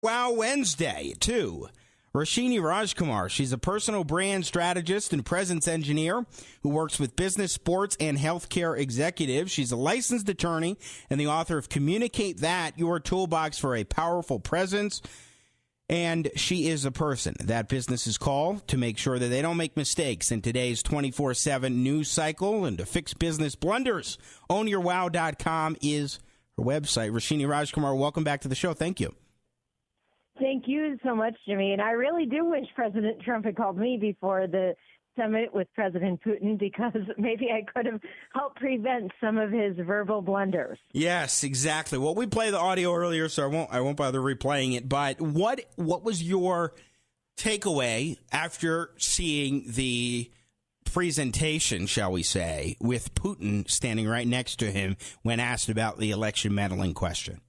Wow Wednesday, too. Roshini Rajkumar, she's a personal brand strategist and presence engineer who works with business, sports, and healthcare executives. She's a licensed attorney and the author of Communicate That, Your Toolbox for a Powerful Presence. And she is a person that businesses call to make sure that they don't make mistakes in today's 24/7 news cycle and to fix business blunders. OwnYourWow.com is her website. Roshini Rajkumar, welcome back to the show. Thank you. Thank you so much, Jimmy. And I really do wish President Trump had called me before the summit with President Putin, because maybe I could have helped prevent some of his verbal blunders. Yes, exactly. Well, we played the audio earlier, so I won't bother replaying it. But what was your takeaway after seeing the presentation, shall we say, with Putin standing right next to him when asked about the election meddling question?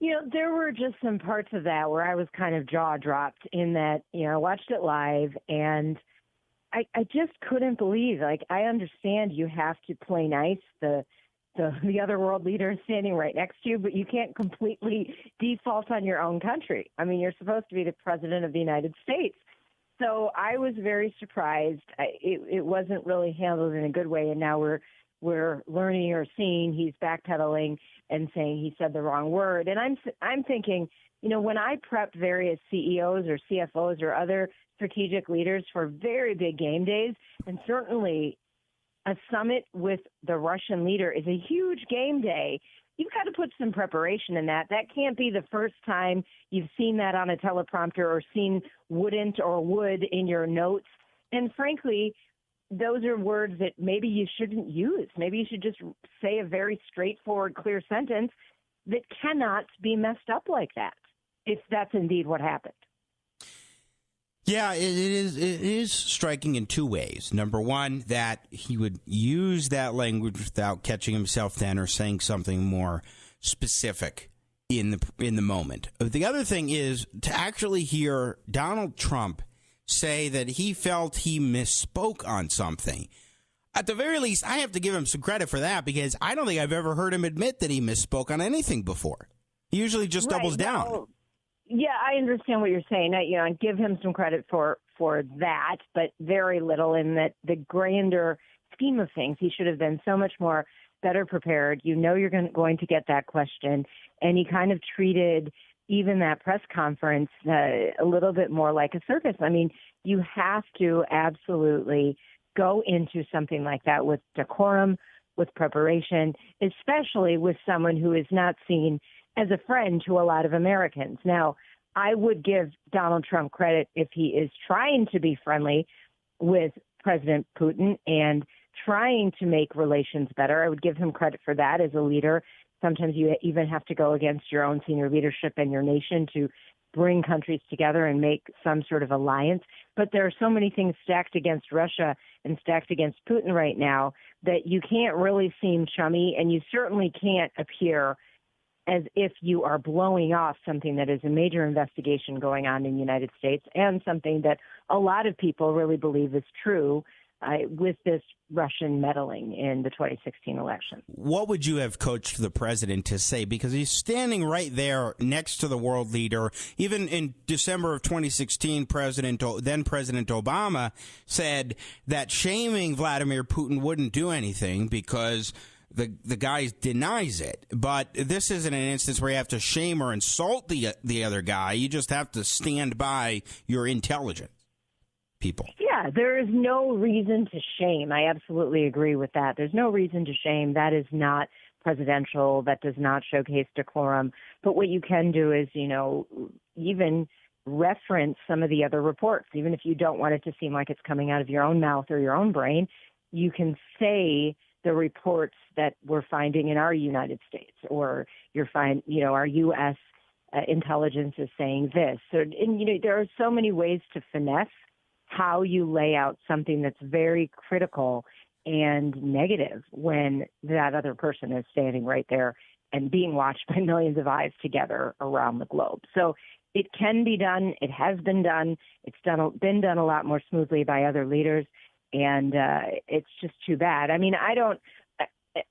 You know, there were just some parts of that where I was kind of jaw dropped in that, I watched it live and I just couldn't believe, I understand you have to play nice. The other world leader is standing right next to you, but you can't completely default on your own country. I mean, you're supposed to be the president of the United States. So I was very surprised. It wasn't really handled in a good way, and now we're learning or seeing he's backpedaling and saying he said the wrong word. And I'm thinking, when I prepped various CEOs or CFOs or other strategic leaders for very big game days, and certainly a summit with the Russian leader is a huge game day, you've got to put some preparation in that. That can't be the first time you've seen that on a teleprompter or seen wouldn't or would in your notes. And frankly, those are words that maybe you shouldn't use. Maybe you should just say a very straightforward, clear sentence that cannot be messed up like that, if that's indeed what happened. Yeah, it is striking in two ways. Number one, that he would use that language without catching himself then or saying something more specific in the moment. The other thing is to actually hear Donald Trump say that he felt he misspoke on something. At the very least, I have to give him some credit for that, because I don't think I've ever heard him admit that he misspoke on anything before. He usually just doubles down. Well, yeah, I understand what you're saying. I give him some credit for that, but very little in that the grander scheme of things. He should have been so much more better prepared. You're going to get that question, and he kind of treated even that press conference a little bit more like a circus. I mean, you have to absolutely go into something like that with decorum, with preparation, especially with someone who is not seen as a friend to a lot of Americans. Now, I would give Donald Trump credit if he is trying to be friendly with President Putin and trying to make relations better. I would give him credit for that as a leader. Sometimes you even have to go against your own senior leadership and your nation to bring countries together and make some sort of alliance. But there are so many things stacked against Russia and stacked against Putin right now that you can't really seem chummy, and you certainly can't appear as if you are blowing off something that is a major investigation going on in the United States and something that a lot of people really believe is true with this Russian meddling in the 2016 election. What would you have coached the president to say? Because he's standing right there next to the world leader. Even in December of 2016, then President Obama said that shaming Vladimir Putin wouldn't do anything because the guy denies it. But this isn't an instance where you have to shame or insult the other guy. You just have to stand by your intelligence people. Yeah, there is no reason to shame. I absolutely agree with that. There's no reason to shame. That is not presidential. That does not showcase decorum. But what you can do is, even reference some of the other reports. Even if you don't want it to seem like it's coming out of your own mouth or your own brain, you can say the reports that we're finding in our United States, or our U.S. Intelligence is saying this. So, there are so many ways to finesse how you lay out something that's very critical and negative when that other person is standing right there and being watched by millions of eyes together around the globe. So it can be done. It has been done. It's been done a lot more smoothly by other leaders, and it's just too bad. I mean,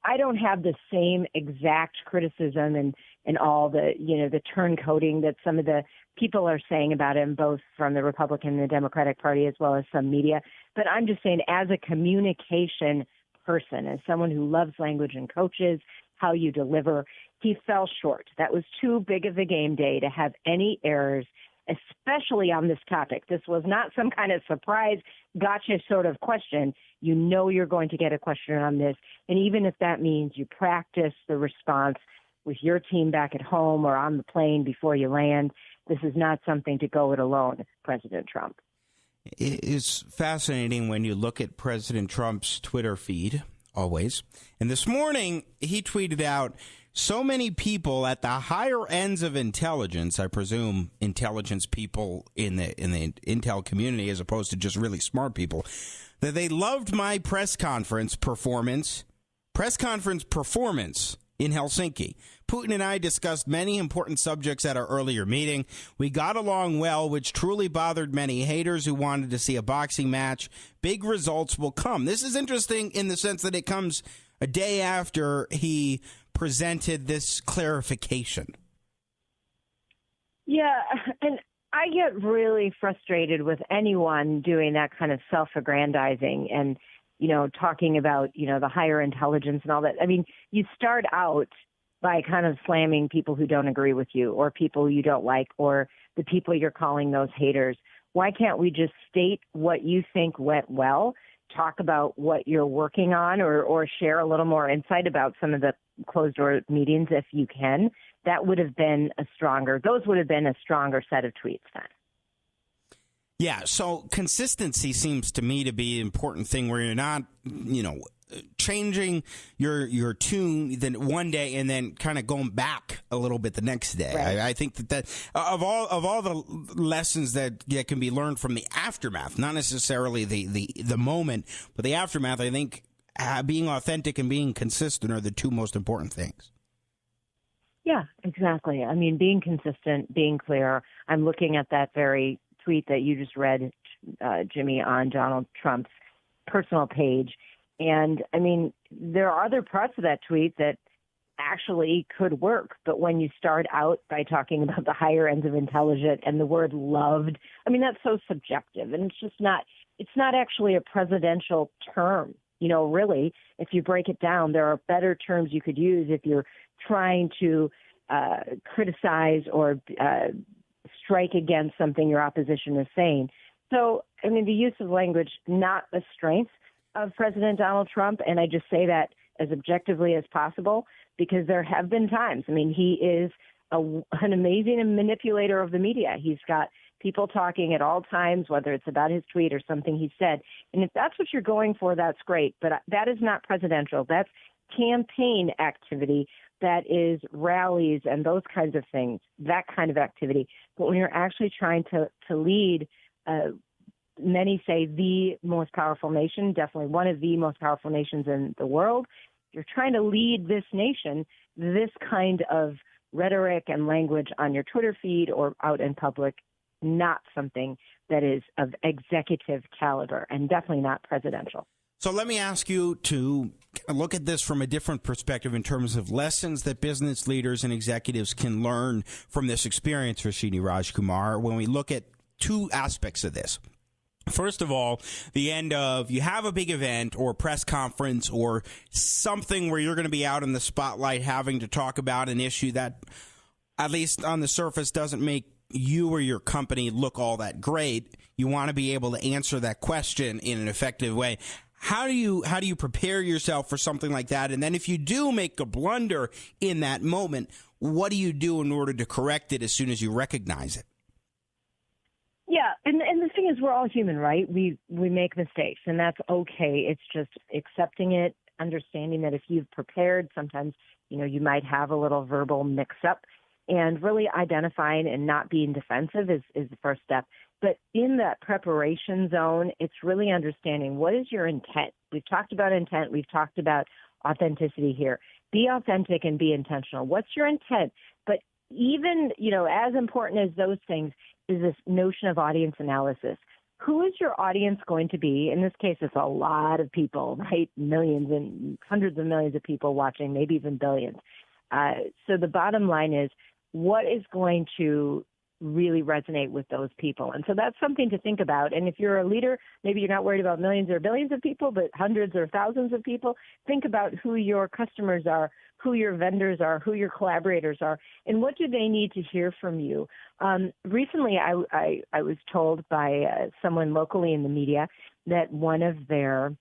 I don't have the same exact criticism and all the, the turncoating that some of the people are saying about him, both from the Republican and the Democratic Party, as well as some media. But I'm just saying, as a communication person, as someone who loves language and coaches how you deliver, he fell short. That was too big of a game day to have any errors, especially on this topic. This was not some kind of surprise, gotcha sort of question. You know you're going to get a question on this. And even if that means you practice the response with your team back at home or on the plane before you land, this is not something to go it alone, President Trump. It is fascinating when you look at President Trump's Twitter feed, always. And this morning, he tweeted out, so many people at the higher ends of intelligence, I presume intelligence people in the intel community as opposed to just really smart people, that they loved my press conference performance in Helsinki. Putin and I discussed many important subjects at our earlier meeting. We got along well, which truly bothered many haters who wanted to see a boxing match. Big results will come. This is interesting in the sense that it comes a day after he presented this clarification. Yeah, and I get really frustrated with anyone doing that kind of self-aggrandizing and, talking about, the higher intelligence and all that. I mean, you start out by kind of slamming people who don't agree with you or people you don't like or the people you're calling those haters. Why can't we just state what you think went well, talk about what you're working on or share a little more insight about some of the closed-door meetings if you can? That would have been those would have been a stronger set of tweets then. Yeah, so consistency seems to me to be an important thing where you're not, changing your tune then one day and then kind of going back a little bit the next day. Right. I think that of all the lessons that can be learned from the aftermath, not necessarily the moment, but the aftermath, I think being authentic and being consistent are the two most important things. Yeah, exactly. I mean, being consistent, being clear. I'm looking at that very tweet that you just read, Jimmy, on Donald Trump's personal page. And, I mean, there are other parts of that tweet that actually could work. But when you start out by talking about the higher ends of intelligence and the word loved, I mean, that's so subjective. And it's not actually a presidential term. Really, if you break it down, there are better terms you could use if you're trying to criticize or strike against something your opposition is saying. So, I mean, the use of language, not a strength of President Donald Trump, and I just say that as objectively as possible because there have been times. I mean, he is an amazing manipulator of the media. He's got people talking at all times, whether it's about his tweet or something he said. And if that's what you're going for, that's great. But that is not presidential. That's campaign activity. That is rallies and those kinds of things, that kind of activity. But when you're actually trying to lead, many say the most powerful nation, definitely one of the most powerful nations in the world, you're trying to lead this nation, this kind of rhetoric and language on your Twitter feed or out in public, not something that is of executive caliber and definitely not presidential. So let me ask you to look at this from a different perspective in terms of lessons that business leaders and executives can learn from this experience, Roshini Rajkumar, when we look at two aspects of this. First of all, the end of you have a big event or press conference or something where you're going to be out in the spotlight having to talk about an issue that, at least on the surface, doesn't make you or your company look all that great. You want to be able to answer that question in an effective way. How do you prepare yourself for something like that? And then if you do make a blunder in that moment, what do you do in order to correct it as soon as you recognize it? Yeah, and the thing is, we're all human, right? We make mistakes, and that's okay. It's just accepting it, understanding that if you've prepared, sometimes, you might have a little verbal mix-up, and really identifying and not being defensive is the first step. But in that preparation zone, it's really understanding what is your intent. We've talked about intent. We've talked about authenticity here. Be authentic and be intentional. What's your intent? But even, as important as those things is this notion of audience analysis. who is your audience going to be? In this case, it's a lot of people, right? Millions and hundreds of millions of people watching, maybe even billions. So the bottom line is, what is going to really resonate with those people? And so that's something to think about. And if you're a leader, maybe you're not worried about millions or billions of people, but hundreds or thousands of people. Think about who your customers are, who your vendors are, who your collaborators are, and what do they need to hear from you. Recently, I was told by someone locally in the media that one of their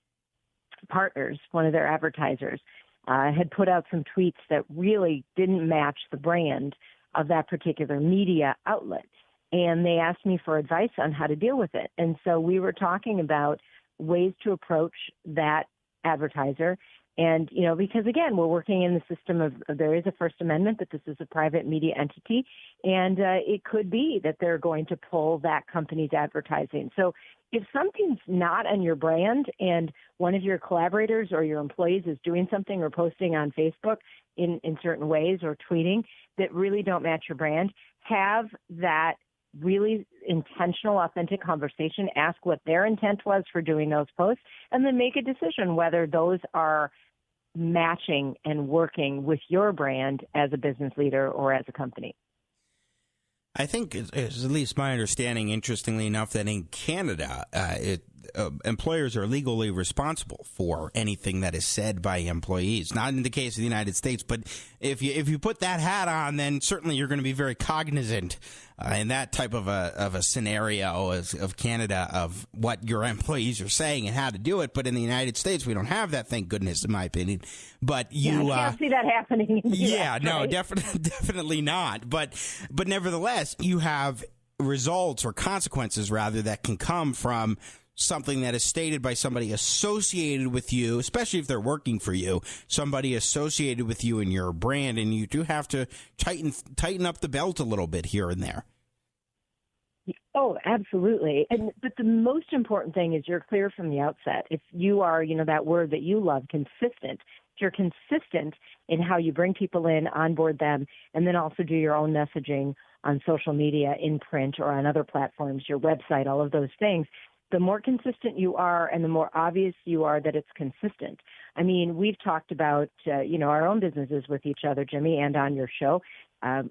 partners, one of their advertisers, had put out some tweets that really didn't match the brand of that particular media outlet. And they asked me for advice on how to deal with it. And so we were talking about ways to approach that advertiser. And, because again, we're working in the system of there is a First Amendment, but this is a private media entity. And it could be that they're going to pull that company's advertising. So if something's not on your brand and one of your collaborators or your employees is doing something or posting on Facebook in certain ways or tweeting that really don't match your brand, have that really intentional, authentic conversation. Ask what their intent was for doing those posts, and then make a decision whether those are matching and working with your brand as a business leader or as a company. I think it's at least my understanding, interestingly enough, that in Canada, employers are legally responsible for anything that is said by employees. Not in the case of the United States, but if you put that hat on, then certainly you're going to be very cognizant in that type of a scenario of Canada of what your employees are saying and how to do it. But in the United States, we don't have that, thank goodness, in my opinion. But you I can't see that happening in the US, no, right? definitely not. But nevertheless, you have results or consequences rather that can come from something that is stated by somebody associated with you, especially if they're working for you, somebody associated with you and your brand, and you do have to tighten up the belt a little bit here and there. Oh, absolutely. But the most important thing is you're clear from the outset. If you are, that word that you love, consistent, if you're consistent in how you bring people in, onboard them, and then also do your own messaging on social media, in print, or on other platforms, your website, all of those things, the more consistent you are and the more obvious you are that it's consistent. I mean, we've talked about, our own businesses with each other, Jimmy, and on your show.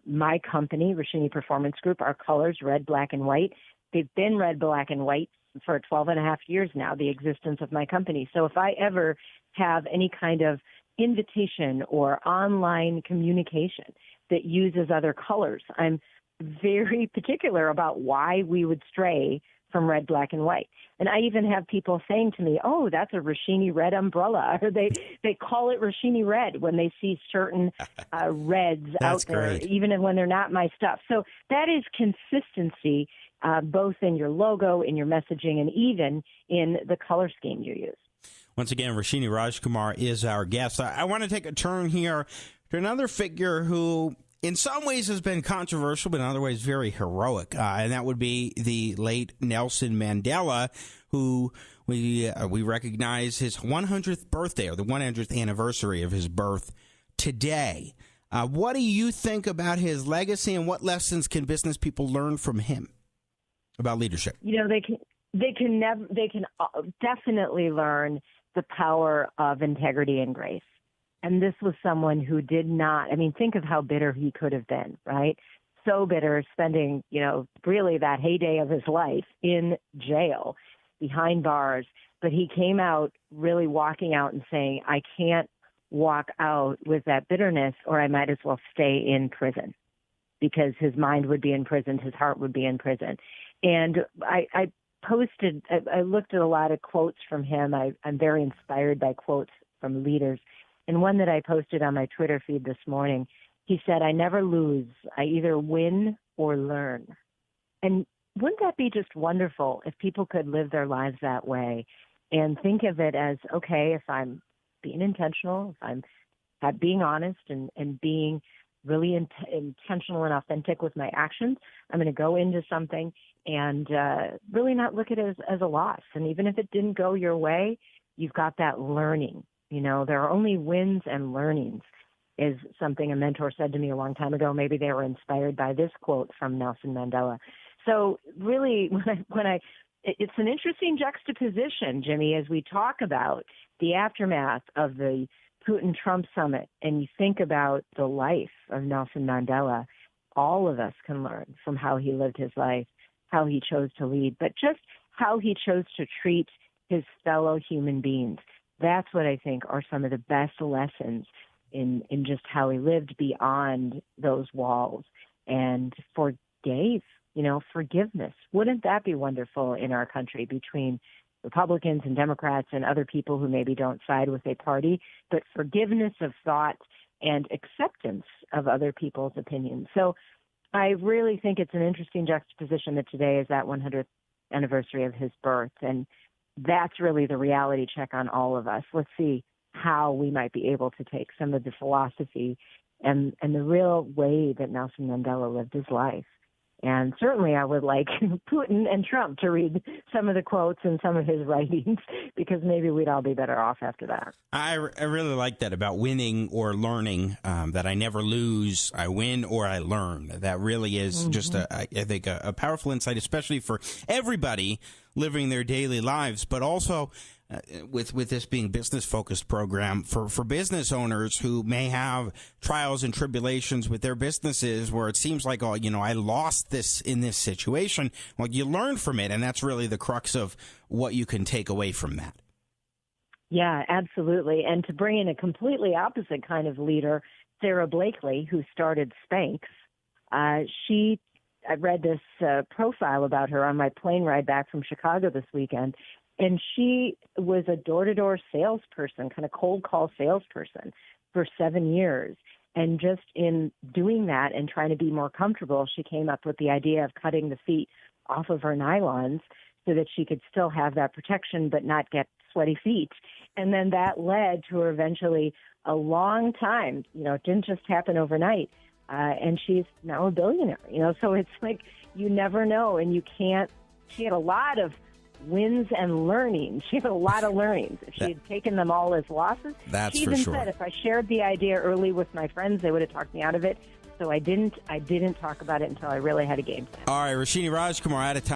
My company, Roshini Performance Group, our colors, red, black, and white, they've been red, black, and white for 12 and a half years now, the existence of my company. So if I ever have any kind of invitation or online communication that uses other colors, I'm very particular about why we would stray from red, black, and white. And I even have people saying to me, oh, that's a Roshini red umbrella. Or they call it Roshini red when they see certain reds out there, great. Even when they're not my stuff. So that is consistency, both in your logo, in your messaging, and even in the color scheme you use. Once again, Roshini Rajkumar is our guest. I want to take a turn here to another figure who in some ways has been controversial, but in other ways very heroic, and that would be the late Nelson Mandela, who we recognize his 100th birthday, or the 100th anniversary of his birth today. What do you think about his legacy, and what lessons can business people learn from him about leadership? They can definitely learn the power of integrity and grace. And this was someone who did not, think of how bitter he could have been, right? So bitter, spending, really that heyday of his life in jail, behind bars. But he came out really walking out and saying, I can't walk out with that bitterness, or I might as well stay in prison, because his mind would be in prison, his heart would be in prison. And I looked at a lot of quotes from him. I'm very inspired by quotes from leaders. And one that I posted on my Twitter feed this morning, he said, I never lose. I either win or learn. And wouldn't that be just wonderful if people could live their lives that way and think of it as, okay, if I'm being intentional, if I'm being honest and being really intentional and authentic with my actions, I'm going to go into something and really not look at it as a loss. And even if it didn't go your way, you've got that learning. There are only wins and learnings, is something a mentor said to me a long time ago. Maybe they were inspired by this quote from Nelson Mandela. So really, when I it's an interesting juxtaposition, Jimmy, as we talk about the aftermath of the Putin-Trump summit, and you think about the life of Nelson Mandela. All of us can learn from how he lived his life, how he chose to lead, but just how he chose to treat his fellow human beings. That's what I think are some of the best lessons in just how he lived beyond those walls and forgave, forgiveness. Wouldn't that be wonderful in our country between Republicans and Democrats and other people who maybe don't side with a party, but forgiveness of thought and acceptance of other people's opinions. So I really think it's an interesting juxtaposition that today is that 100th anniversary of his birth. And that's really the reality check on all of us. Let's see how we might be able to take some of the philosophy and the real way that Nelson Mandela lived his life. And certainly I would like Putin and Trump to read some of the quotes and some of his writings, because maybe we'd all be better off after that. I really like that about winning or learning, that I never lose, I win or I learn. That really is just, I think, a powerful insight, especially for everybody living their daily lives, but also with this being business-focused program, for business owners who may have trials and tribulations with their businesses where it seems like, I lost this in this situation. Well, you learn from it, and that's really the crux of what you can take away from that. Yeah, absolutely. And to bring in a completely opposite kind of leader, Sarah Blakely, who started Spanx, I read this profile about her on my plane ride back from Chicago this weekend. And she was a door-to-door salesperson, kind of cold call salesperson for 7 years. And just in doing that and trying to be more comfortable, she came up with the idea of cutting the feet off of her nylons so that she could still have that protection but not get sweaty feet. And then that led to her eventually a long time. It didn't just happen overnight. And she's now a billionaire, so it's like you never know. And she had a lot of wins and learnings. She had a lot of learnings. If she had taken them all as losses, she even said, if I shared the idea early with my friends, they would have talked me out of it. So I didn't talk about it until I really had a game plan. All right, Roshini Rajkumar, out of time.